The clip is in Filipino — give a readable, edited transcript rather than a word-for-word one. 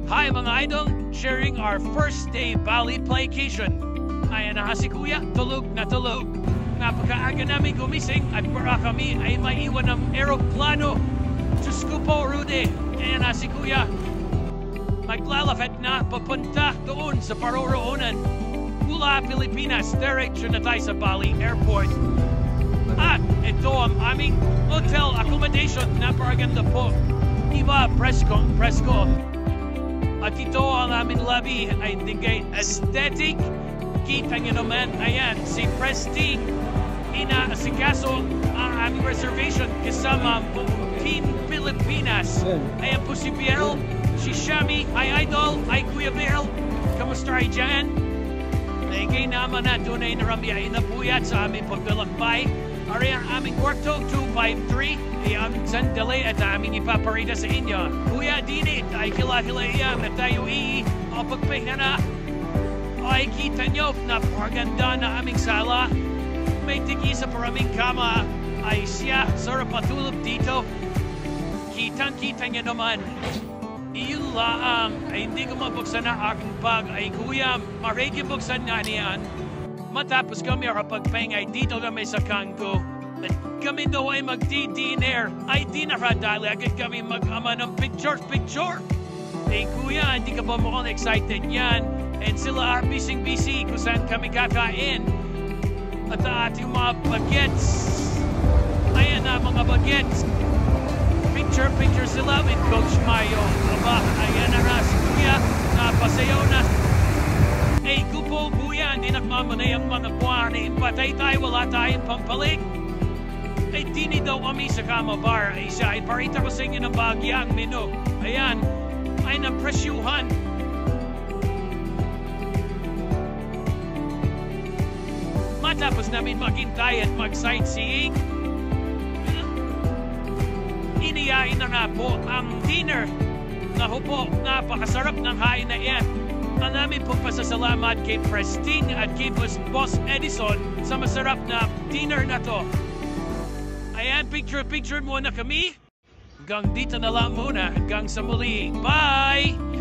Hi mga idol, sharing our first day Bali playcation. Ayan na si Kuya, tulog na tulog. Napakaaga namin gumising at para kami ay maiwan ng aeroplano. Diyos ko po, Rudy. Ayan na si Kuya. Maglalafet na papunta doon sa paroroonan. Mula Pilipinas, diretsyon na tayo sa Bali Airport. At ito ang aming hotel accommodation. Napakaganda po. Diba, presko. At ito ang aming lobby ay tingay aesthetic. Kita nyo naman, ayan, si Prestige. Inaasikaso ang aming reservation kasama ang Team Pilipinas. Ayan po si Biel, si Shami, ay Idol, ay Kuya Biel. Kamusta ay dyan? Naigay naman na tunay na ramiyay na puyat sa aming paglalakbay. Ari ang aming kwarto, 253. Ay aming sandali at aming ipaparita sa inyo. Kuya Dinit, ay kila-kilaya na tayo o pagpahinga na. Ay kita nyo, napakaganda na aming sala. May tigisa pa aming kama. Ay siya, sarap matulog dito. Kitang-kita nyo naman. Iyon lang, ay hindi ko mabuksan na aking bag. Ay kuya, mariging buksan nga niyan. Matapos kami pagpahingay dito kami sa Kango. At kami daw ay magdi-dinner. Ay dinaradali agad kami mag-ama ng picture. Eh kuya, hindi ka ba mukhang excited yan? And sila are busy kung saan kami kakain. At ating mga bagets. Ayan na mga bagets. Picture sila with Coach Mayo. Aba, ayan na nga si kuya. Napasayaw na. Eh, kupo, kuya, hindi nagmamanay ang mga buwan. Eh, patay tayo, wala tayong pampalik. Eh, dini daw kami sa Kama Bar. Eh, siya, iparita ko sa inyo ng bagyang menu. Ayan, ay ng presyuhan. Matapos namin maghintay at mag-sightseeing, iniyain na nga po ang dinner. Naku po, napakasarap ng hain na yan. Marami pong pasasalamat kay Prestige at kay Boss Edison sa masarap na dinner na to. Ayan, picture muna kami. Hanggang dito na lang muna. Hanggang sa muli. Bye!